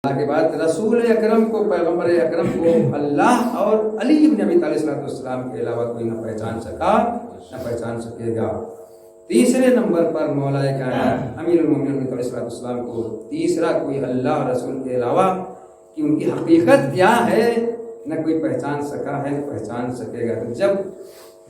اللہ کے بعد رسول اکرم کو، پیغمبر اکرم کو اللہ اور علی بن ابی طالب صلی اللہ علیہ وسلم کے علاوہ کوئی نہ پہچان سکا، نہ پہچان سکے گا۔ تیسرے نمبر پر مولا کائنات امیر المومنین صلی اللہ علیہ وسلم کو تیسرا کوئی اللہ اور رسول کے علاوہ کہ ان کی حقیقت کیا ہے نہ کوئی پہچان سکا ہے، نہ پہچان سکے گا۔ تو جب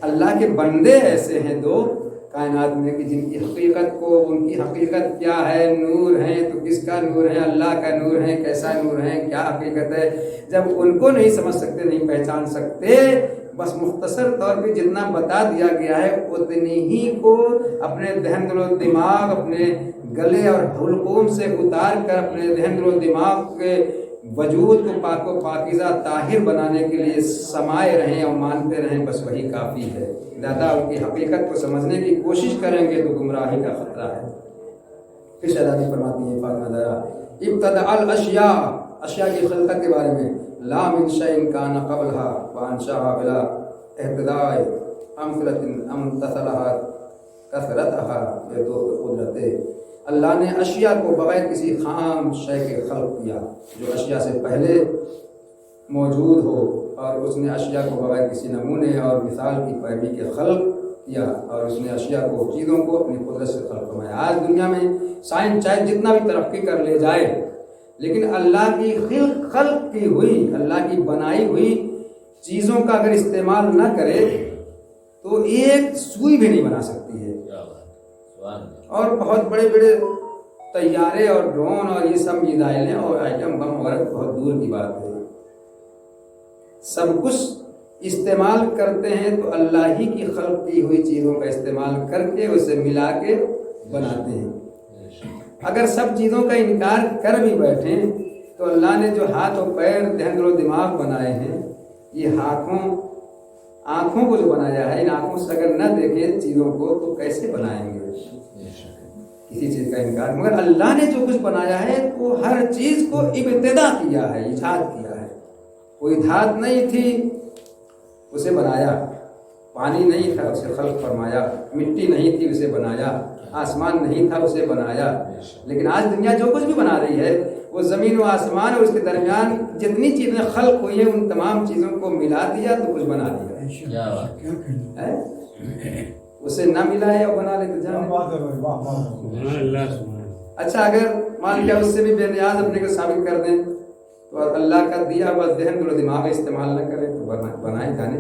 اللہ کے بندے ایسے ہیں دو کائنات میں کہ جن کی حقیقت کو، ان کی حقیقت کیا ہے، نور ہیں تو کس کا نور ہے، اللہ کا نور ہے، کیسا نور ہے، کیا حقیقت ہے، جب ان کو نہیں سمجھ سکتے، نہیں پہچان سکتے، بس مختصر طور پہ جتنا بتا دیا گیا ہے اتنی ہی کو اپنے ذہن دل و دماغ، اپنے گلے اور حلقوم سے اتار کر اپنے ذہن دل و دماغ کے وجود کو پاک و پاکیزہ طاہر بنانے کے لیے سمائے رہیں اور مانتے رہیں، بس وہی کافی ہے۔ زیادہ ان کی حقیقت کو سمجھنے کی کوشش کریں گے تو گمراہی کا خطرہ ہے۔ پھر شہزادی فرماتی ہیں فاطمہ زہرا ابتدأ الاشیاء، اشیاء کی خلقت کے بارے میں، لا من شیء کان قبلھا وانشاها بلا ابتداء امثلۃ امتثلھا کثرتھا بقدرت۔ اللہ نے اشیاء کو بغیر کسی خام شے کے خلق کیا، جو اشیاء سے پہلے موجود ہو، اور اس نے اشیاء کو بغیر کسی نمونے اور مثال کی پیروی کے خلق کیا، اور اس نے اشیاء کو، چیزوں کو اپنی قدرت سے خلق فرمایا۔ آج دنیا میں سائنس چاہے جتنا بھی ترقی کر لے جائے، لیکن اللہ کی خلق کی ہوئی، اللہ کی بنائی ہوئی چیزوں کا اگر استعمال نہ کرے تو ایک سوئی بھی نہیں بنا سکتی ہے۔ اور بہت بڑے بڑے طیارے اور ڈرون اور یہ سب میزائلیں اور ایٹم بم وغیرہ بہت دور کی بات ہے۔ سب کچھ استعمال کرتے ہیں تو اللہ ہی کی خلق کی ہوئی چیزوں کا استعمال کر کے اسے ملا کے بناتے ہیں۔ اگر سب چیزوں کا انکار کر بھی بیٹھیں تو اللہ نے جو ہاتھ اور پیر، ذہن و دماغ بنائے ہیں، یہ آنکھوں کو جو بنایا ہے، ان آنکھوں سے اگر نہ دیکھیں چیزوں کو تو کیسے بنائیں گے کسی چیز کا انکار؟ مگر اللہ نے جو کچھ بنایا ہے وہ ہر چیز کو ابتدا کیا ہے، ایجاد کیا ہے۔ کوئی دھات نہیں تھی اسے بنایا، پانی نہیں تھا اسے خلق فرمایا، مٹی نہیں تھی اسے بنایا، آسمان نہیں تھا اسے بنایا۔ لیکن آج دنیا جو کچھ بھی بنا رہی ہے وہ زمین و آسمان اور اس کے درمیان جتنی چیزیں خلق ہوئی ہیں ان تمام چیزوں کو ملا دیا تو کچھ بنا دیا۔ اسے نہ ملائے اور بنا لے تو جانے۔ اچھا اگر مان لیا اس سے بھی بے نیاز اپنے کو ثابت کر دیں تو اللہ کا دیا ہوا ذہن و دماغ استعمال نہ کریں تو بنائے جانے،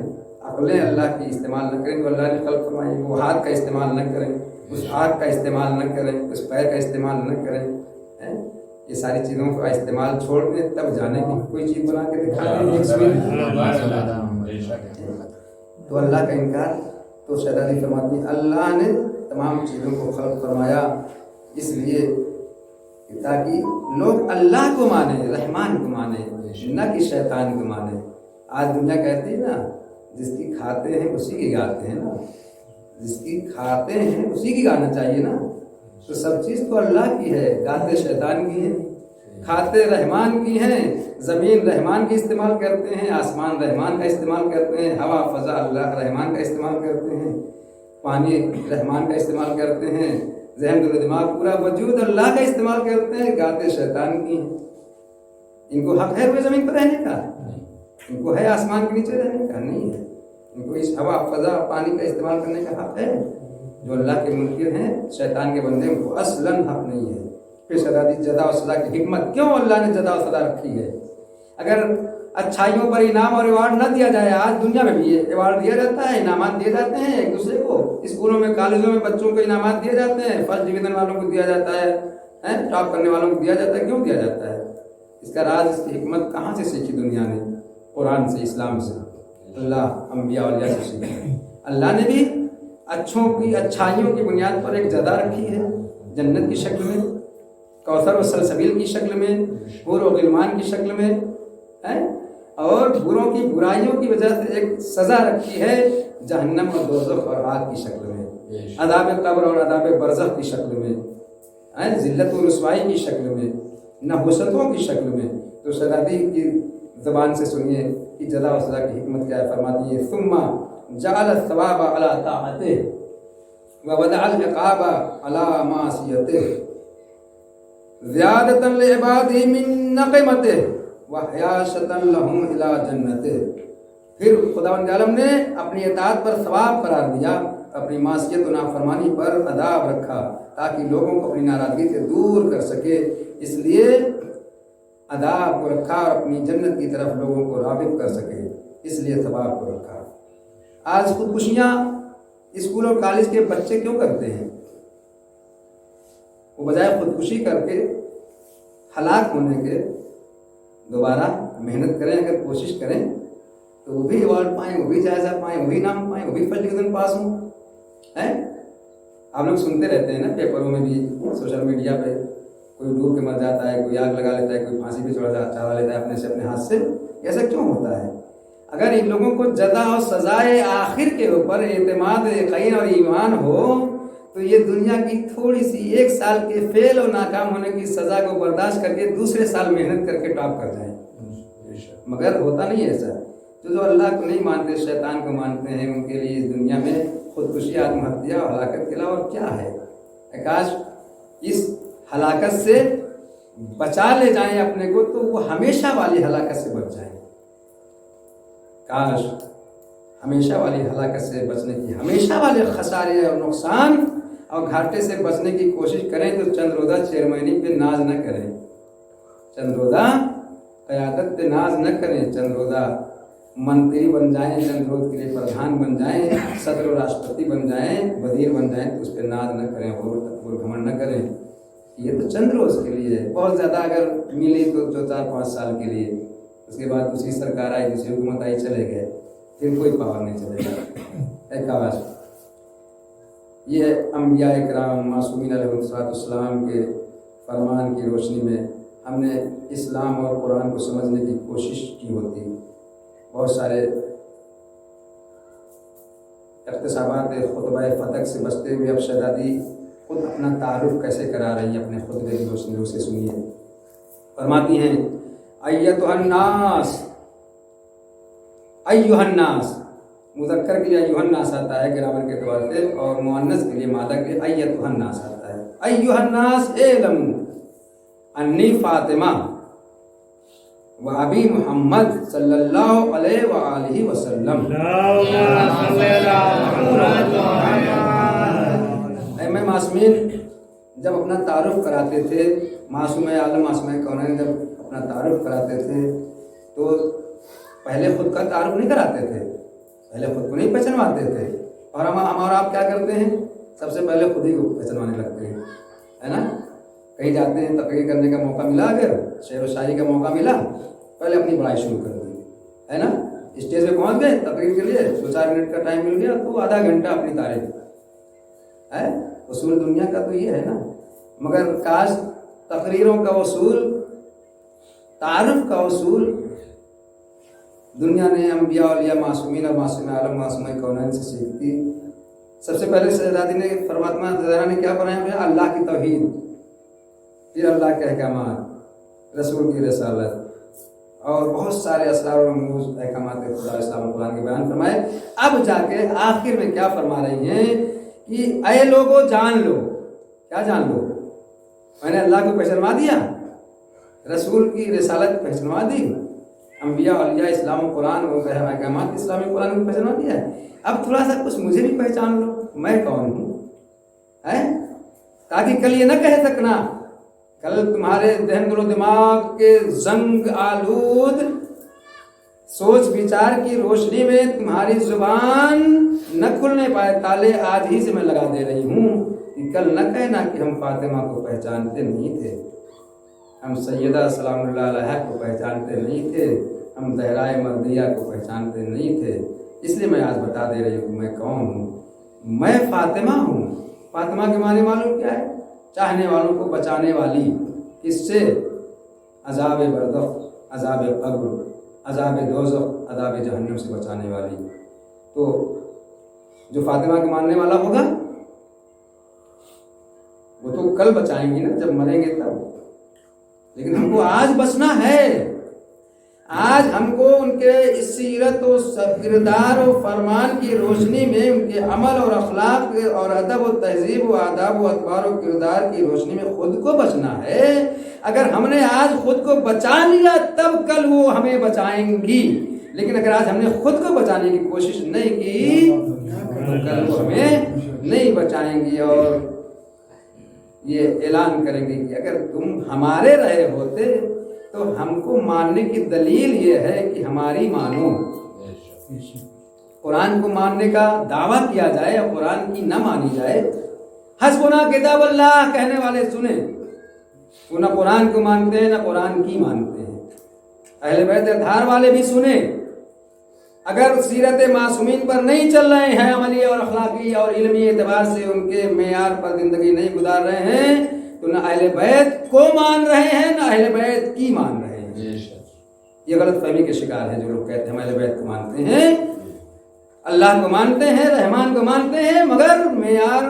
عقلیں اللہ کی استعمال نہ کریں تو اللہ نے خلق فرمائی، وہ ہاتھ کا استعمال نہ کریں، اس آنکھ کا استعمال نہ کریں، اس پیر کا استعمال نہ کریں، یہ ساری چیزوں کا استعمال چھوڑ دیں تب جانے کی کوئی چیز بنا کے دکھا دیں۔ تو اللہ کا انکار، تو شہزادی فرماتی اللہ نے تمام چیزوں کو خلق فرمایا اس لیے تاکہ لوگ اللہ کو مانیں، رحمان کو مانیں، نہ کہ شیطان کو مانیں۔ آج دنیا کہتی ہے نا جس کی کھاتے ہیں اسی کی گاتے ہیں نا، جس کی کھاتے ہیں اسی کی گانا چاہیے نا۔ تو سب چیز تو اللہ کی ہے، گاتے شیطان کی ہیں، کھاتے رحمان کی ہیں، زمین رحمان کی استعمال کرتے ہیں، آسمان رحمان کا استعمال کرتے ہیں، ہوا فضا اللہ رحمان کا استعمال کرتے ہیں، پانی رحمان کا استعمال کرتے ہیں، ذہن و دماغ پورا وجود اللہ کا استعمال کرتے ہیں، گاتے شیطان کی ہیں۔ ان کو حق ہے روئے زمین پر رہنے کا؟ ان کو ہے آسمان کے نیچے رہنے کا؟ نہیں ہے۔ ان کو اس ہوا فضا پانی کا استعمال کرنے کا حق ہے؟ جو اللہ کے منکر ہیں، شیطان کے بندے، ان کو اصلاً حق نہیں ہے۔ پھر شہزادی جزا و سزا کی حکمت، کیوں اللہ نے جزا و سزا رکھی ہے؟ اگر اچھائیوں پر انعام اور ایوارڈ نہ دیا جائے، آج دنیا میں بھی یہ ایوارڈ دیا جاتا ہے، انعامات دیے جاتے ہیں ایک دوسرے کو، اسکولوں میں کالجوں میں بچوں کو انعامات دیے جاتے ہیں، فرسٹ ڈویژن والوں کو دیا جاتا ہے، ٹاپ کرنے والوں کو دیا جاتا ہے۔ کیوں دیا جاتا ہے؟ اس کا راز، اس کی حکمت کہاں سے سیکھی دنیا نے؟ قرآن سے، اسلام سے، اللہ انبیاء اولیاء سے سیکھی۔ اللہ نے بھی اچھوں کی، اچھائیوں کی بنیاد پر ایک جزا رکھی ہے، جنت کی شکل میں، کوثر و سلسبیل کی شکل میں، حور و غلمان کی شکل میں، اور بروں کی برائیوں کی وجہ سے ایک سزا رکھی ہے جہنم اور دوزخ اور آگ کی شکل میں، عذاب قبر اور عذاب برزخ کی شکل میں، ذلت و رسوائی کی شکل میں، نحوستوں کی شکل میں۔ تو شہزادی کی زبان سے سنیے کہ جزا و سزا کی حکمت کیا ہے۔ فرماتی ہے ثم جعل الثواب علی طاعته ووضع العقاب علی معصیته۔ زیادۃ لعبادہ من نقمتہ وحیاشۃ لہم الی جنتہ۔ پھر خداوند عالم نے اپنی اطاعت پر ثواب قرار دیا، اپنی معصیت و نافرمانی پر عذاب رکھا تاکہ لوگوں کو اپنی ناراضگی سے دور کر سکے، اس لیے عذاب کو رکھا اور اپنی جنت کی طرف لوگوں کو راغب کر سکے، اس لیے ثواب کو رکھا۔ آج خودکشیاں اسکول اور کالج کے بچے کیوں کرتے ہیں؟ وہ بجائے خودکشی کر کے ہلاک ہونے کے دوبارہ محنت کریں، اگر کوشش کریں تو وہ بھی ایوارڈ پائیں، وہ بھی جائزہ پائیں، وہ بھی نام پائیں، وہ بھی فرسٹ ڈویژن پاس ہوں۔ آپ لوگ سنتے رہتے ہیں نا پیپروں میں بھی، سوشل میڈیا پہ، کوئی ڈوب کے مر جاتا ہے، کوئی آگ لگا لیتا ہے، کوئی پھانسی پہ چڑھا لیتا ہے اپنے سے اپنے ہاتھ سے۔ ایسا کیوں ہوتا ہے؟ اگر ان لوگوں کو جزا اور سزائے آخر کے اوپر اعتماد یقین اور ایمان ہو تو یہ دنیا کی تھوڑی سی 1 سال کے فیل اور ناکام ہونے کی سزا کو برداشت کر کے دوسرے سال محنت کر کے ٹاپ کر جائیں، مگر ہوتا نہیں ایسا۔ جو اللہ کو نہیں مانتے، شیطان کو مانتے ہیں، ان کے لیے اس دنیا میں خودکشی، آتم ہتیا اور ہلاکت کے علاوہ اور کیا ہے؟ کاش اس ہلاکت سے بچا لے جائیں اپنے کو تو وہ ہمیشہ والی ہلاکت سے بچ جائیں۔ کاش ہمیشہ والی ہلاکت سے بچنے کی، ہمیشہ والے خسارے اور نقصان اور گھاٹے سے بچنے کی کوشش کریں تو چند روزہ چیئرمینی پہ ناز نہ کریں، چند روزہ قیادت پہ ناز نہ کریں، چند روزہ منتری بن جائیں، چند روز کے لیے پردھان بن جائیں، صدر و راشٹرپتی بن جائیں، وزیر بن جائیں تو اس پہ ناز نہ کریں، غرور گھمنڈ نہ کریں۔ یہ تو چند روز کے لیے ہے، بہت زیادہ اگر ملی تو 4-5 سال کے لیے، اس کے بعد دوسری سرکار آئی، دوسری حکومت آئی، چلے گئے، پھر کوئی پاور نہیں چلے گا۔ کاش یہ انبیاء کرام معصومین علیہ السلام کے فرمان کی روشنی میں ہم نے اسلام اور قرآن کو سمجھنے کی کوشش کی ہوتی۔ بہت سارے اقتصابات خطبہ فتح سے بچتے ہوئے اب شہزادی خود اپنا تعارف کیسے کرا رہی ہیں اپنے خطبے کی روشنی، اسے سنیے۔ فرماتی ہیں ایتھا الناس، ایھا الناس، مذکر کے لیے ایھا الناس آتا ہے گرامر کے اعتبار سے، اور مؤنث کے لیے مادہ کے لیے ایتھا الناس آتا ہے۔ ایھا الناس اعلموا انی فاطمہ و ابی محمد صلی اللہ علیہ وآلہ وسلم۔ اے معصومین جب اپنا تعارف کراتے تھے، معصوم عالم معصوم کونین جب اپنا تعارف کراتے تھے تو پہلے خود کا تعارف نہیں کراتے تھے، پہلے خود کو نہیں پہچنواتے تھے، اور ہم اور آپ کیا کرتے ہیں؟ سب سے پہلے خود ہی کو پہچنوانے لگتے ہیں، ہے نا؟ کہیں جاتے ہیں، تقریر کرنے کا موقع ملا، اگر شعر و شاعری کا موقع ملا، پہلے اپنی بڑائی شروع کر دی، ہے نا؟ اسٹیج پہ پہنچ گئے، تقریر کے لیے 2-4 منٹ کا ٹائم مل گیا تو آدھا گھنٹہ اپنی تعریف ہے۔ اصول دنیا کا تو یہ ہے نا، مگر کاش تقریروں کا اصول، تعارف کا اصول دنیا نے انبیاء اولیاء معصومین اور معصوم عالم معصوم کونین سے سیکھتی۔ سب سے پہلے شہزادی نے فاطمہ زہرا نے کیا فرمایا؟ اللہ کی توحید، پھر اللہ کے احکامات، رسول کی رسالت، اور بہت سارے اسرار و رموز احکامات خدا اسلام و قرآن کے بیان فرمائے۔ اب جا کے آخر میں کیا فرما رہی ہیں کہ اے لوگوں جان لو، کیا جان لو؟ میں نے اللہ کو پہچانوا دیا، رسول کی رسالت پہچانوا دی، انبیاء اولیاء اسلام و قرآن و احکامات اسلامی قرآن کو پہچانوا دیا ہے، اب تھوڑا سا کچھ مجھے بھی پہچان لو، میں کون ہوں، تاکہ کل یہ نہ کہہ سکنا، کل تمہارے ذہن و دماغ کے زنگ آلود سوچ وچار کی روشنی میں تمہاری زبان نہ کھلنے پائے، تالے آج ہی سے میں لگا دے رہی ہوں کہ کل نہ کہنا کہ ہم فاطمہ کو پہچانتے نہیں تھے، ہم سیدہ سلام اللہ علیہ کو پہچانتے نہیں تھے، ہم زہرائے مردیہ کو پہچانتے نہیں تھے، اس لیے میں آج بتا دے رہی ہوں میں کون ہوں، میں فاطمہ ہوں۔ فاطمہ کے معنی معلوم کیا ہے؟ چاہنے والوں کو بچانے والی، کس سے؟ عذاب برزخ، عذاب قبر، عذاب دوزخ، عذاب جہنم سے بچانے والی۔ تو جو فاطمہ کے ماننے والا ہوگا وہ تو کل بچائیں گی نا، جب مریں گے تب، لیکن ہم کو آج بچنا ہے، آج ہم کو ان کے اس سیرت و کردار و فرمان کی روشنی میں، ان کے عمل اور اخلاق اور ادب و تہذیب و آداب و اطوار و کردار کی روشنی میں خود کو بچنا ہے۔ اگر ہم نے آج خود کو بچا لیا تب کل وہ ہمیں بچائیں گی، لیکن اگر آج ہم نے خود کو بچانے کی کوشش نہیں کی تو کل وہ ہمیں نہیں بچائیں گی، اور یہ اعلان کریں گے کہ اگر تم ہمارے رہے ہوتے تو ہم کو ماننے کی دلیل یہ ہے کہ ہماری مانو۔ قرآن کو ماننے کا دعویٰ کیا جائے اور قرآن کی نہ مانی جائے۔ حسبنا کتاب اللہ کہنے والے سنیں، وہ نہ قرآن کو مانتے ہیں نہ قرآن کی مانتے ہیں۔ اہل بیت اطہار والے بھی سنیں، اگر سیرت معصومین پر نہیں چل رہے ہیں، عملی اور اخلاقی اور علمی اعتبار سے ان کے معیار پر زندگی نہیں گزار رہے ہیں، تو نہ اہل بیت کو مان رہے ہیں نہ اہل بیت کی مان رہے ہیں۔ یہ غلط فہمی کے شکار ہیں جو لوگ کہتے ہیں ہم اہل بیت کو مانتے ہیں، اللہ کو مانتے ہیں، رحمان کو مانتے ہیں، مگر معیار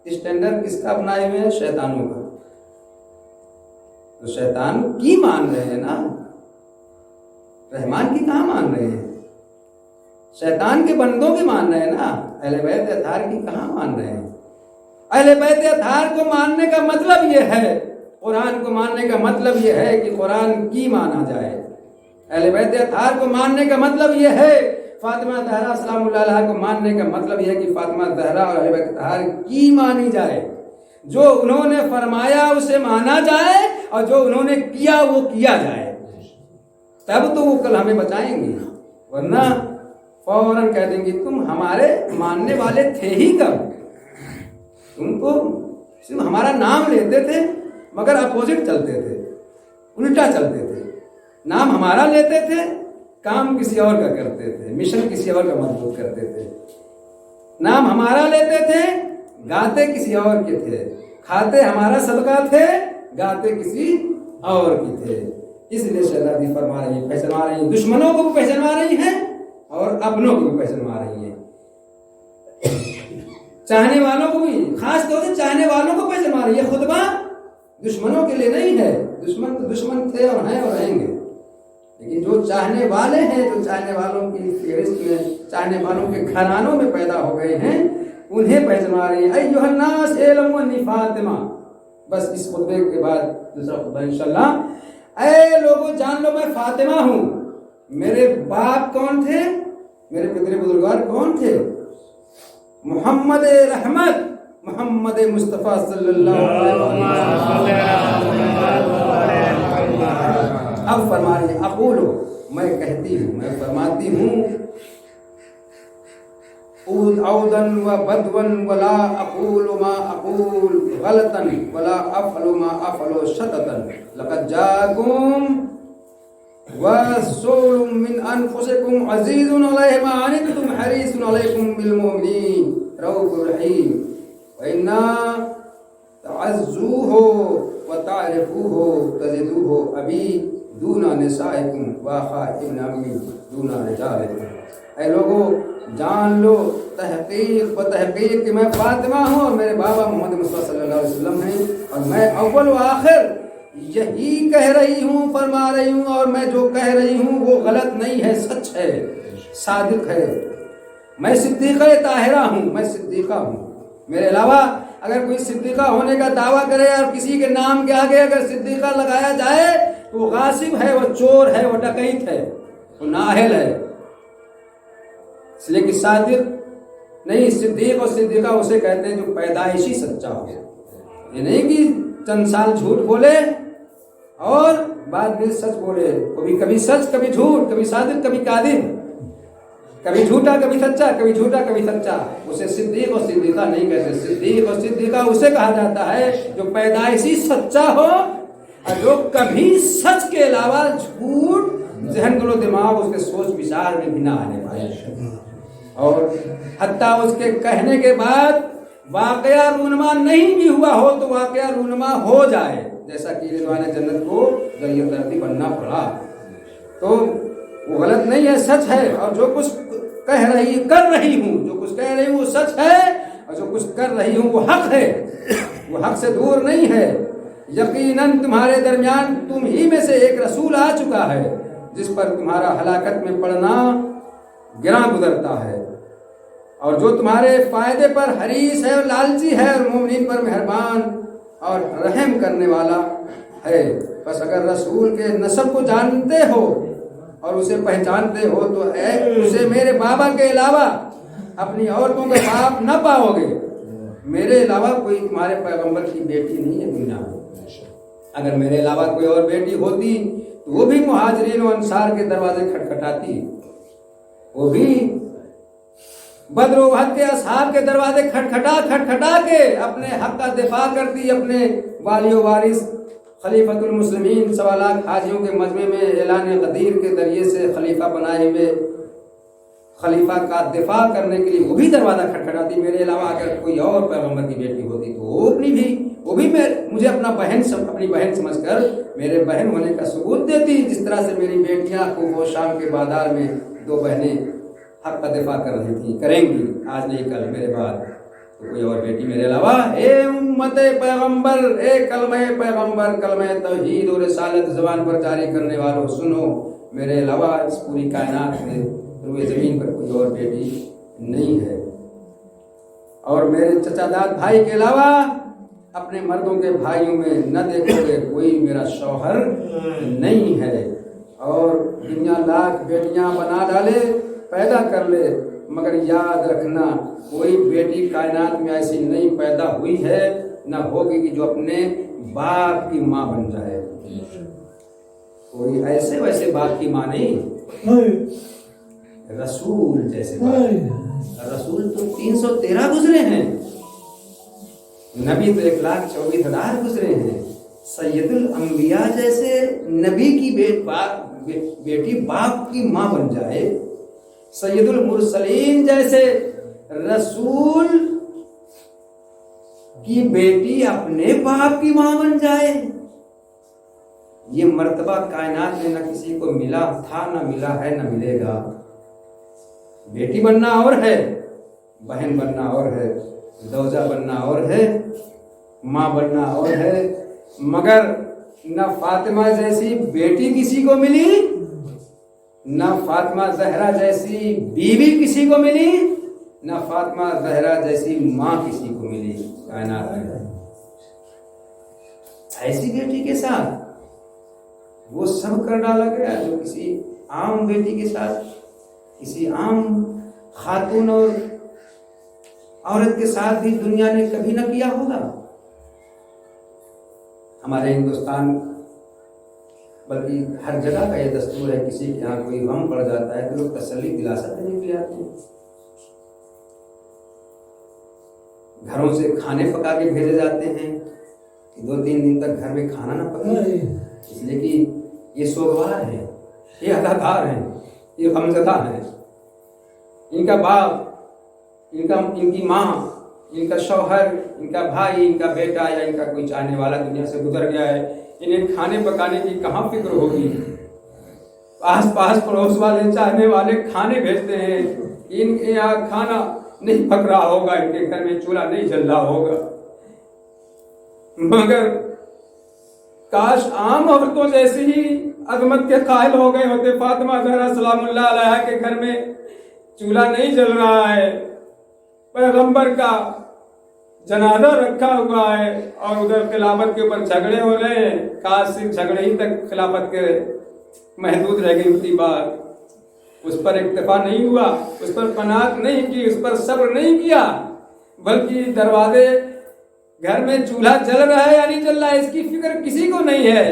اسٹینڈرڈ کس کا اپنائے ہوئے ہیں؟ شیطانوں کا۔ تو شیطان کی مان رہے ہیں نا، رحمان کی کہاں مان رہے ہیں؟ شیطان کے بندوں کی مان رہے ہیں نا، اہل بیت اطہار کی کہاں مان رہے ہیں؟ اہل بیت اطہار کو ماننے کا مطلب یہ ہے، قرآن کو ماننے کا مطلب یہ ہے کہ قرآن کی مانا جائے۔ اہل بیت اطہار کو ماننے کا مطلب یہ ہے، فاطمہ زہرا سلام اللہ علیہا کو ماننے کا مطلب یہ ہے کہ فاطمہ زہرا اور اہل بیت اطہار کی مانی جائے، جو انہوں نے فرمایا اسے مانا جائے اور جو انہوں نے کیا وہ کیا جائے، تب تو وہ کل ہمیں بچائیں گے، ورنہ فوراً کہہ دیں گے تم ہمارے ماننے والے تھے ہی کب؟ تم تو صرف ہمارا نام لیتے تھے مگر اپوزٹ چلتے تھے، الٹا چلتے تھے، نام ہمارا لیتے تھے، کام کسی اور کا کرتے تھے، مشن کسی اور کا مضبوط کرتے تھے، نام ہمارا لیتے تھے، گاتے کسی اور کے تھے، کھاتے ہمارا صدقہ تھے، گاتے کسی اور کی تھے۔ اس لیے شہزادی فرما رہی ہیں، پہچانوا رہی ہیں، دشمنوں کو بھی پہچانوا رہی ہیں اور اپنوں کو بھی پہچانوا رہی ہیں، چاہنے والوں کو بھی، خاص طور سے چاہنے والوں کو پہچانوا رہی ہے۔ خطبہ دشمنوں کے لیے نہیں ہے، دشمن تو دشمن تھے اور ہیں اور رہیں گے، لیکن جو چاہنے والے ہیں، جو چاہنے والوں کی فہرست میں، چاہنے والوں کے گھرانوں میں پیدا ہو گئے ہیں، انہیں پہچانوا رہی ہے۔ ایھا الناس اعلموا انی فاطمہ، بس اس خطبے کے بعد دوسرا خطبہ انشاءاللہ، اے لوگوں جان لو میں فاطمہ ہوں۔ میرے باپ کون تھے؟ میرے پدر بزرگوار کون تھے؟ محمد رحمت، محمد مصطفیٰ صلی اللہ علیہ وسلم۔ اب فرما رہی ہیں، اقولو، میں کہتی ہوں، میں فرماتی ہوں، عودا و بدوا ولا اقول ما اقول غلطا ولا افعل ما افعل شططا لقد جاءكم رسول من انفسكم عزيز عليه ما عنتم حريص عليكم بالمؤمنين رؤوف رحيم وإنا تعزوه وتعرفوه تجدوه أبي دون نسائكم وأخا ابن أمي دون رجالكم۔ اے لوگو جان لو تحقیق و تحقیق کہ میں فاطمہ ہوں اور میرے بابا محمد مصطفیٰ صلی اللہ علیہ وسلم ہیں، اور میں اول و آخر یہی کہہ رہی ہوں، فرما رہی ہوں، اور میں جو کہہ رہی ہوں وہ غلط نہیں ہے، سچ ہے، صادق ہے۔ میں صدیقہ طاہرہ ہوں، میں صدیقہ ہوں۔ میرے علاوہ اگر کوئی صدیقہ ہونے کا دعویٰ کرے اور کسی کے نام کے آگے اگر صدیقہ لگایا جائے تو وہ غاصب ہے، وہ چور ہے، وہ ڈکیت ہے، وہ نااہل ہے۔ اس لیے کہ صادق نہیں، صدیق اور صدیقہ اسے کہتے ہیں جو پیدائشی سچا ہو۔ یہ نہیں کہ چند سال جھوٹ بولے اور بعد میں سچ بولے، کبھی سچ کبھی جھوٹ، کبھی صادق کبھی کاذب، کبھی جھوٹا کبھی سچا، کبھی جھوٹا کبھی سچا، اسے صدیق اور صدیقہ نہیں کہتے۔ صدیق اور صدیقہ اسے کہا جاتا ہے جو پیدائشی سچا ہو اور جو کبھی سچ کے علاوہ جھوٹ ذہن و دماغ اس کے سوچ بچار میں بھی نہ آنے پائے، اور حتیٰ اس کے کہنے کے بعد واقعہ رونما نہیں بھی ہوا ہو تو واقعہ رونما ہو جائے، جیسا کہ رضوان جنت کو ذریعہ دردی بننا پڑا، تو وہ غلط نہیں ہے، سچ ہے۔ اور جو کچھ کر رہی ہوں، جو کچھ کہہ رہی ہوں وہ سچ ہے، اور جو کچھ کر رہی ہوں وہ حق ہے، وہ حق سے دور نہیں ہے۔ یقیناً تمہارے درمیان تم ہی میں سے ایک رسول آ چکا ہے، جس پر تمہارا ہلاکت میں پڑنا گراں گزرتا ہے، اور جو تمہارے فائدے پر حریص ہے اور لالچی ہے اور مومنین پر مہربان اور رحم کرنے والا ہے۔ بس اگر رسول کے نسب کو جانتے ہو اور اسے پہچانتے ہو تو اسے میرے بابا کے علاوہ اپنی عورتوں کے باپ نہ پاؤ گے۔ میرے علاوہ کوئی تمہارے پیغمبر کی بیٹی نہیں ہے دنیا میں۔ اگر میرے علاوہ کوئی اور بیٹی ہوتی تو وہ بھی مہاجرین و انصار کے دروازے کھٹکھٹاتی، وہ بھی بدر و احد کے اصحاب کے دروازے کھٹکھٹا کے اپنے حق کا دفاع کرتی، اپنے والی و وارث خلیفۃ المسلمین 1.25 لاکھ حاجیوں کے مجمع میں اعلان غدیر کے ذریعے سے خلیفہ بنائے ہوئے خلیفہ کا دفاع کرنے کے لیے وہ بھی دروازہ کھٹکھٹاتی۔ میرے علاوہ اگر کوئی اور پیغمبر کی بیٹی ہوتی تو وہ بھی مجھے اپنی بہن سمجھ کر میرے بہن ہونے کا ثبوت دیتی، جس طرح سے میری بیٹیاں کو شام کے بازار میں 2 بہنیں حق کا دفاع کر رہی تھیں، کریں گی آج نہیں کل میرے بعد، تو کوئی اور بیٹی میرے علاوہ۔ اے امت پیغمبر، اے کلمہ پیغمبر، کلمہ توحید اور رسالت زبان پر جاری کرنے والوں، سنو، میرے علاوہ اس پوری کائنات میں روئے زمین پر کوئی اور بیٹی نہیں ہے، اور میرے چچا داد بھائی کے علاوہ اپنے مردوں کے بھائیوں میں نہ دیکھو گے کوئی میرا شوہر نہیں ہے، اور دنیا لاکھ بیٹیاں بنا ڈالے، پیدا کر لے، مگر یاد رکھنا کوئی بیٹی کائنات میں ایسی نہیں پیدا ہوئی ہے نہ ہوگی کہ جو اپنے باپ کی ماں بن جائے۔ کوئی ایسے ویسے باپ کی ماں نہیں، رسول جیسے باپ۔ رسول تو 313 گزرے ہیں، نبی تو 1,24,000 گزرے ہیں۔ سید الانبیاء جیسے نبی کی بیٹی باپ کی ماں بن جائے، سید المرسلین جیسے رسول کی بیٹی اپنے باپ کی ماں بن جائے، یہ مرتبہ کائنات میں نہ کسی کو ملا تھا، نہ ملا ہے، نہ ملے گا۔ بیٹی بننا اور ہے، بہن بننا اور ہے، زوجہ بننا اور ہے، ماں بننا اور ہے، مگر نہ فاطمہ جیسی بیٹی کسی کو ملی، نہ فاطمہ زہرا جیسی بیوی کسی کو ملی، نہ فاطمہ زہرا جیسی ماں کسی کو ملی کائنات میں۔ ایسی بیٹی کے ساتھ وہ سب کر ڈالا گیا جو کسی عام بیٹی کے ساتھ، کسی عام خاتون اور عورت کے ساتھ بھی دنیا نے کبھی نہ کیا ہوگا۔ ہمارے ہندوستان بلکہ ہر جگہ کا یہ دستور ہے، کسی کے یہاں کوئی غم پڑ جاتا ہے تو لوگ تسلی دلاسا دینے کے لیے آتے ہیں، گھروں سے کھانے پکا کے بھیجے جاتے ہیں کہ 2-3 دن تک گھر میں کھانا نہ پکے، اس لیے کہ یہ سوگوار ہیں، یہ اداکار ہیں، یہ غمزدہ ہیں، ان کا باپ، ان کی ماں، ان کا شوہر، ان کا بھائی، ان کا بیٹا یا ان کا کوئی چاہنے والا دنیا سے گزر گیا ہے، انہیں کھانے پکانے کی کہاں فکر ہوگی؟ آس پاس پڑوس والے چاہنے والے کھانے بھیجتے ہیں، ان کے یہاں کھانا نہیں پک رہا ہوگا، ان کے گھر میں چولہا نہیں جل رہا ہوگا، مگر کاش عام عورتوں جیسی ہی عظمت کے قائل ہو گئے ہوتے۔ فاطمہ زہرا سلام اللہ علیہا کے گھر میں چولہا نہیں جل رہا ہے، پیغمبر کا جنازہ رکھا ہوا ہے اور ادھر خلافت کے اوپر جھگڑے ہو رہے ہیں، کاش صرف جھگڑے ہی تک خلافت کے محدود رہ گئی ہوتی بات، اس پر اکتفا نہیں ہوا، اس پر قناعت نہیں کی، اس پر صبر نہیں کیا، بلکہ دروازے گھر میں چولہا جل رہا ہے یا نہیں جل رہا ہے اس کی فکر کسی کو نہیں ہے۔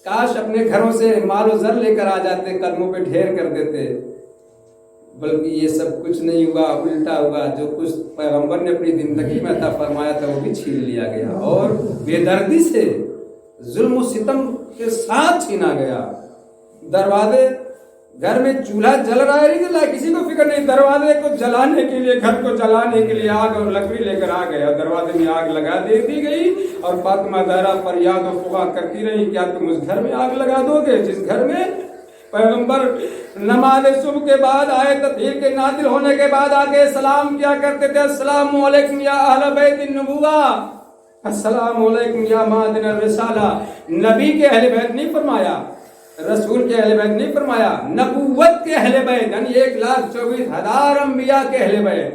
کاش اپنے گھروں سے مال و زر لے کر آ جاتے، قدموں پہ ڈھیر کر دیتے، بلکہ یہ سب کچھ نہیں ہوا، الٹا ہوا، جو کچھ پیغمبر نے اپنی زندگی میں عطا فرمایا تھا وہ بھی چھین لیا گیا اور بے دردی سے ظلم و ستم کے ساتھ چھینا گیا۔ دروازے گھر میں چولہا جل رہا ہے نہیں جل رہا ہے کسی کو فکر نہیں، دروازے کو جلانے کے لیے، گھر کو جلانے کے لیے آگ اور لکڑی لے کر آ گیا، دروازے میں آگ لگا دے دی گئی اور فاطمہ زہرا فریاد و فغاں کرتی رہی، کیا تم اس گھر میں آگ لگا دو گے جس گھر میں پیغمبر نماز صبح کے بعد آیت تطہیر کے نازل ہونے کے بعد آگے سلام کیا کرتے تھے، السلام علیکم یا اہل بیت النبوہ، السلام علیکم یا معدن الرسالہ۔ نبی کے اہل بیت نہیں فرمایا، رسول کے اہل بیت نہیں فرمایا، نبوت کے اہل بیت، یعنی 1,24,000 انبیاء کے اہل بیت۔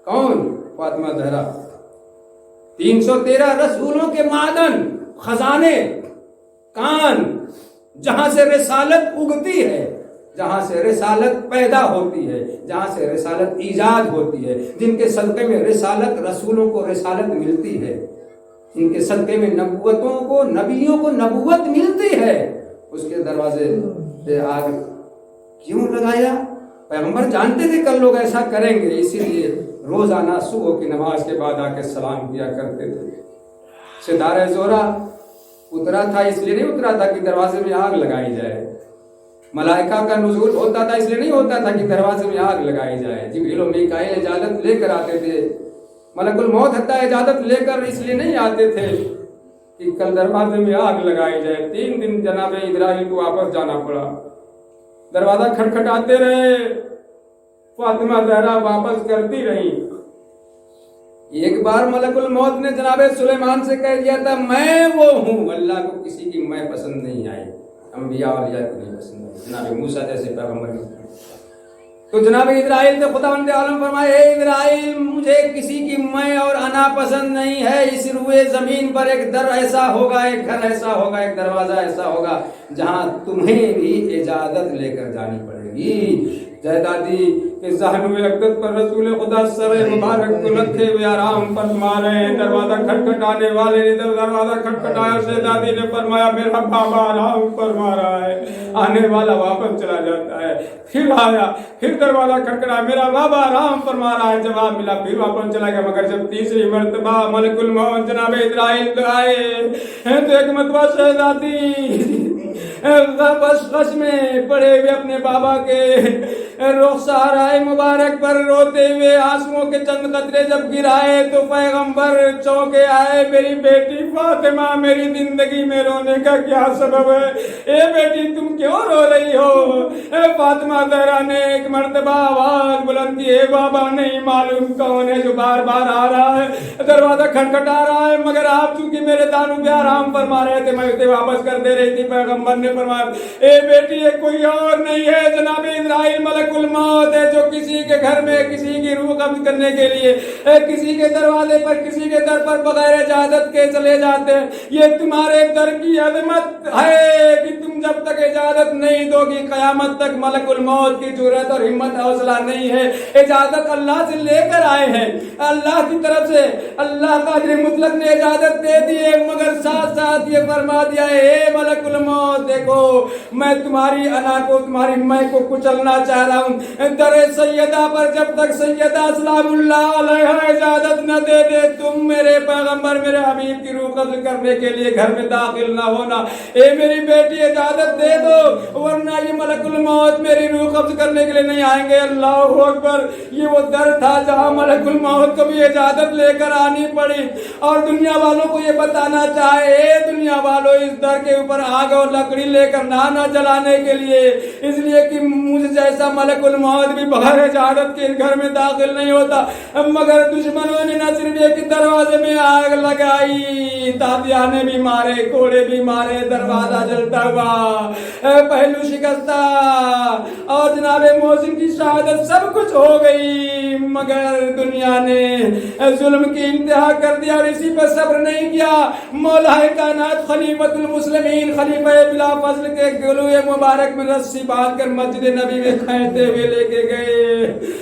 کون؟ فاطمہ زہرا۔ 313 رسولوں کے معدن، خزانے، کان، جہاں سے رسالت اگتی ہے، جہاں سے رسالت پیدا ہوتی ہے، جہاں سے رسالت ایجاد ہوتی ہے، جن کے صدقے میں رسالت، رسولوں کو رسالت ملتی ہے، جن کے صدقے میں نبوتوں کو، نبیوں کو نبوت ملتی ہے، اس کے دروازے پہ آگ کیوں لگایا؟ پیغمبر جانتے تھے کل لوگ ایسا کریں گے، اسی لیے روزانہ صبح کی نماز کے بعد آ کے سلام کیا کرتے تھے۔ ستارہ زہرا اترا تھا اس لیے نہیں اترا تھا کہ دروازے میں آگ لگائی جائے، ملائکہ کا نزول ہوتا تھا اس لیے نہیں ہوتا تھا کہ دروازے میں آگ لگائی جائے، جبریل و میکائیل اجازت لے کر آتے تھے، ملک الموت حتی اجازت لے کر اس لیے نہیں آتے تھے کہ کل دروازے میں آگ لگائی جائے۔ 3 دن جناب ابراہیم کو واپس جانا پڑا، دروازہ کھٹکھٹاتے رہے، فاطمہ زہرا واپس کرتی رہی۔ ایک بار ملک الموت نے جناب سلیمان سے کہہ دیا تھا میں وہ ہوں، اللہ کو کسی کی میں پسند نہیں آئی، انبیاء اولیاء کو نہیں پسند آئی، جناب موسیٰ جیسے پیغمبر نے۔ تو جناب اسرائیل سے خداوند عالم فرمائے اے اسرائیل مجھے کسی کی میں اور انا پسند نہیں ہے، اس روئے زمین پر ایک در ایسا ہوگا، ایک گھر ایسا ہوگا، ایک دروازہ ایسا ہوگا جہاں تمہیں بھی اجازت لے کر جانی پڑے گی۔ جائیدادی کے ذہن میں اقدت پر رسول خدا سر مبارک کو رکھے ہوئے آرام فرما رہے ہیں، دروازہ کھٹکھٹانے والے نے دروازہ کھٹکھٹایا، شہزادی نے فرمایا میرا بابا آرام فرما رہا ہے، آنے والا واپس چلا جاتا ہے، پھر آیا، پھر دروازہ کھٹکھٹایا، میرا بابا آرام فرما رہا ہے، جواب ملا، پھر واپس چلا گیا، مگر جب تیسری مرتبہ ملک الموت جناب اسرائیل آئے تو ایک مرتبہ شہزادی غش میں پڑے ہوئے اپنے بابا کے رخسار مبارک پر روتے ہوئے آنسوؤں کے چند قطرے جب گرائے تو پیغمبر چونکے آئے، میری بیٹی فاطمہ میری زندگی میں رونے کا کیا سبب ہے؟ اے بیٹی تم کیوں رو رہی ہو؟ فاطمہ زہرا نے ایک مرتبہ آواز بلند کی، اے بابا نہیں معلوم کون ہے جو بار بار آ رہا ہے، دروازہ کھٹکھٹا رہا ہے، مگر آپ چونکہ میرے دانوں پہ آرام فرما رہے تھے میں اسے واپس کر دے رہی تھی۔ پیغمبر نے فرمایا اے بیٹی یہ کوئی اور نہیں ہے، جناب اسرائیل ملک الموت ہے جو کسی کے گھر میں کسی کی روح قبض کرنے کے لیے کسی کے دروازے پر کسی کے در پر بغیر اجازت کے چلے جاتے ہیں۔ یہ تمہارے در کی عظمت ہے کہ تم جب تک اجازت نہیں دو گی قیامت تک ملک الموت کی جرأت اور ہمت حوصلہ نہیں ہے۔ اجازت اللہ سے لے کر آئے ہیں، اللہ کی طرف سے اللہ قادر مطلق نے اجازت دے دی ہے، مگر ساتھ ساتھ یہ فرما دیا ہے اے ملک الموت دیکھو میں تمہاری انا کو تمہاری میں کو کچلنا چاہ رہا ہوں، در سیدہ پر جب تک سیدہ سلام اللہ علیہ اجازت نہ دے دے تم میرے پیغمبر میرے حبیب کی روح قبض کرنے کے لیے گھر میں داخل نہ ہونا۔ اے میری بیٹی اجازت دے دو ورنہ یہ ملک الموت میری روح قبض کرنے کے لیے نہیں آئیں گے۔ اللہ اکبر، یہ وہ در تھا جہاں ملک الموت کو بھی اجازت لے کر آنی پڑی اور دنیا والوں کو یہ بتانا چاہے اے دنیا والوں اس در کے اوپر آگ اور لکڑی لے کر نہ جلانے کے لیے، اس لیے کہ مجھ جیسا ملک الموت بھی بغیر اجازت کے گھر میں داخل نہیں ہوتا، مگر دشمنوں نے نہ صرف ایک دروازے میں آگ لگائی، تازیانے بھی مارے، کوڑے بھی مارے، دروازہ جلتا ہوا، پہلو شکستہ اور جناب محسن کی شہادت سب کچھ ہو گئی، مگر دنیا نے ظلم کی انتہا کر دیا اور اسی پر صبر نہیں کیا۔ مولا کائنات خلیفۃ المسلمین خلیفہ بلا فضل کے گلوئے مبارک میں رسی باندھ کر مسجد نبی میں کھینچتے ہوئے لے کے گئے۔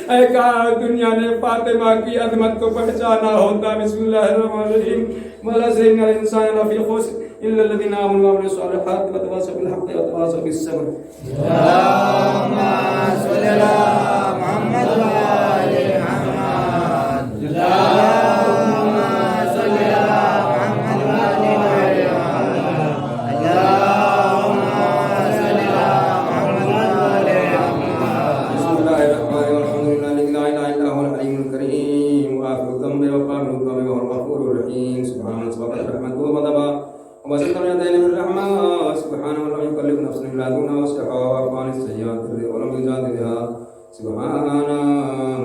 اے کاش دنیا نے فاطمہ کی عظمت کو پہچانا ہوتا۔ بسم اللہ الرحمن الرحیم۔ مولا زین الانسان لفی خسر الا الذین آمنوا وعملوا الصالحات وتواصوا بالحق وتواصوا بالصبر۔ اللهم صل علی محمد وآل محمد۔ اللهم صل علی محمد وآل محمد۔ اللهم صل علی محمد وآل محمد۔ بسم اللہ الرحمن الرحیم۔ الحمد للہ لا الہ الا هو الحلیم الکریم وآخر الذنب وقابل التوب وهو الغفور الرحیم۔ سبحان سبحان رحمته وغضبہ وسلم يدين من الرحمة سبحانه ولم يكلف نفسا إلا دونها وسعها وعن السيئات ولم يزاد بها سبحان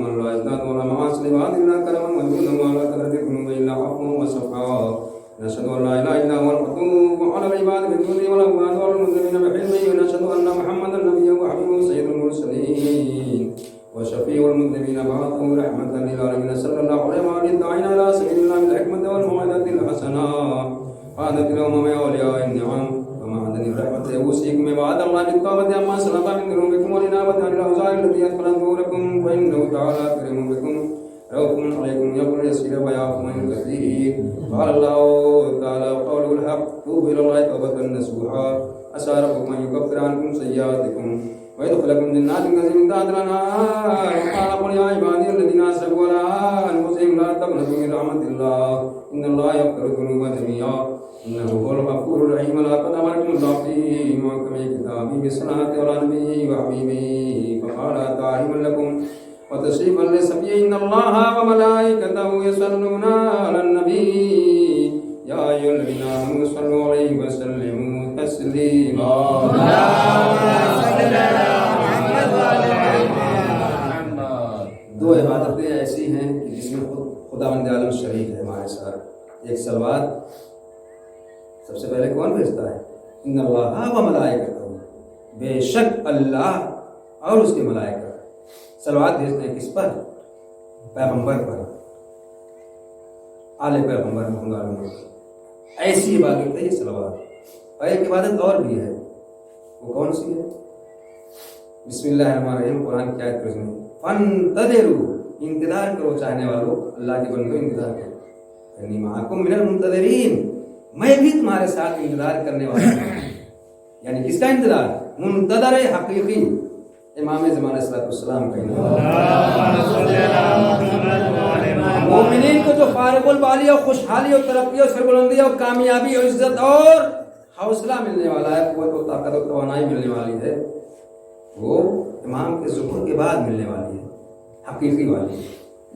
من لا يزداد ولا معاصي بعد إلا كرما وجودا ولا تهدي الذنوب إلا عفوا وصفحا نشهد أن لا إله إلا هو القيوم وعلى العباد بالجود والأموات والمسلمين بحلمه ونشهد أوصيكم عباد الله بالتوبة عما سلف من ذنوبكم والإنابة عن الأوزار التي أثقلت ظهوركم فإنه تعالى كريم بكم رؤوف عليكم يغفر يسير ويعفو عن كثير. قال الله تعالى قوله الحق توبوا إلى الله توبة نصوحا عسى ربكم أن يكفر عنكم سيئاتكم ويدخلكم جنات تجري من تحتها الأنهار. وقال قل يا عبادي الذين أسرفوا على أنفسهم لا تقنطوا من رحمة الله إن الله يغفر الذنوب جميعا إنه هو الغفور الرحيم. لقد أمركم الله في محكم كتابه بالصلاة على نبيه وحبيبه فقال تعاليما لكم وتشريفا لسبيه إن الله وملائكته يصلون على النبي يا أيها الذين آمنوا صلوا عليه وسلموا تسليما. دو عبادتیں ایسی ہیں جس میں خداوند عالم شریک ہے ہمارے ساتھ. ایک صلوات سب سے پہلے کون بھیجتا ہے؟ ان اللہ و ملائکتہ، بے شک اللہ اور اس کے ملائکہ صلوات بھیجتے ہیں. کس پر؟ پیغمبر پر، آل پیغمبر محمد علیہ. ایسی عبادت ہے یہ صلوات. اور ایک عبادت اور بھی ہے، وہ کون سی ہے؟ بسم اللہ الرحمن الرحیم. قرآن کی آیت میں فانتظروا، انتظار کرو چاہنے والوں، اللہ کے بندوں انتظار کرو. انی معکم من المنتظرین، میں بھی تمہارے ساتھ انتظار کرنے والا ہوں. یعنی کس کا انتظار؟ منتظر حقیقی، امام زمانہ صلی اللہ علیہ وسلم کا انتظار. مومنین کو جو فارغ البالی اور خوشحالی اور ترقی اور سربلندی اور کامیابی اور عزت اور حوصلہ ملنے والا ہے، قوت و طاقت و توانائی ملنے والی ہے، وہ امام کے ظہور کے بعد ملنے والی ہے، حقیقی والی.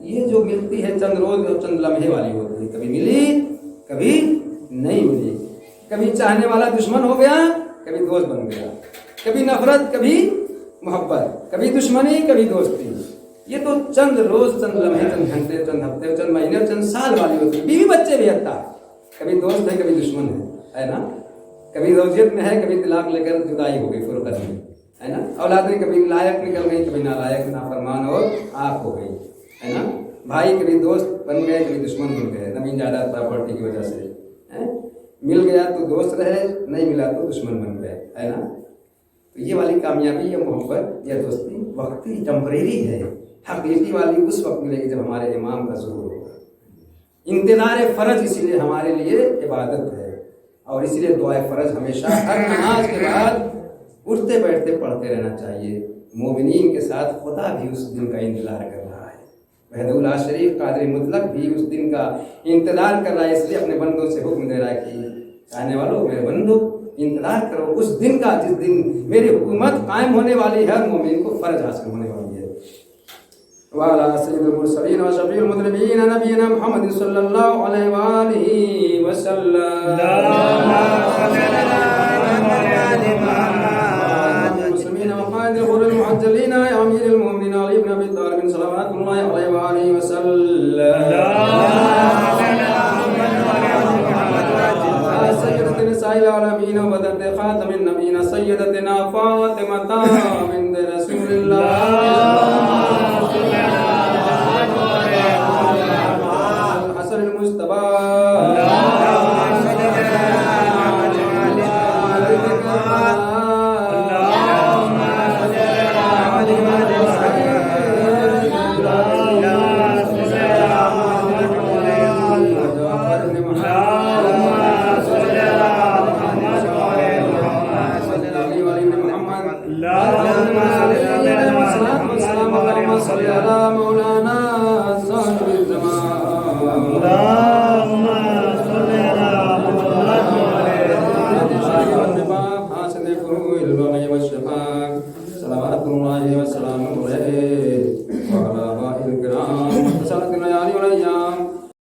یہ جو ملتی ہے چند روز اور چند لمحے والی ہوتی ہے، کبھی ملی کبھی نہیں ملی، کبھی چاہنے والا دشمن ہو گیا کبھی دوست بن گیا، کبھی نفرت کبھی محبت، کبھی دشمنی کبھی دوستی. یہ تو چند روز چند لمحے چند گھنٹے چند ہفتے چند مہینے چند سال والی ہوتی ہے. بیوی بچے بھی حتیٰ کبھی دوست ہے کبھی دشمن ہے نا. کبھی زوجیت میں ہے کبھی طلاق لے کر جدائی ہو گئی، فرقت میں ہے نا. اولادیں کبھی لائق نکل گئی کبھی نالائق نافرمان اور آگ ہو گئی ہے نا. بھائی کبھی دوست بن گئے کبھی دشمن بن گئے، زمین جائیداد پراپرٹی کی وجہ سے. مل گیا تو دوست رہے، نہیں ملا تو دشمن بن گئے ہے نا. تو یہ والی کامیابی یا محبت یا دوستی وقتی ٹمپریری ہے. حقیقی والی اس وقت ملے گی جب ہمارے امام کا ظہور ہوگا. انتظار فرض اسی لیے ہمارے لیے عبادت ہے، اور اسی لیے دعائے فرض ہمیشہ ہر نماز کے بعد اٹھتے بیٹھتے پڑھتے رہنا چاہیے. مومنین کے ساتھ خدا بھی اس دن کا انتظار کر رہا ہے. وحدہ لا شریک قادر مطلق بھی اس دن کا انتظار کر رہا ہے. اس لیے اپنے بندوں سے حکم دے رہا ہے کہ چاہنے والوں میرے بندو انتظار کرو اس دن کا جس دن میری حکومت قائم ہونے والی ہے، مومن کو فرض حاصل ہونے والی ہے. وعلى سيد المرسلين وشفيع المذنبين نبينا محمد صلى الله عليه وآله وسلم. اللهم صل على محمد المسلمين وقائد الغر المعجلين يا أمير المؤمنين علي بن أبي طالب صلوات الله عليه وآله وسلم. سيدة نساء العالمين وبدت خاتم النبيين سيدتنا فاطمة بنت رسول الله الحسن المجتبى صلوات الله وسلامه عليه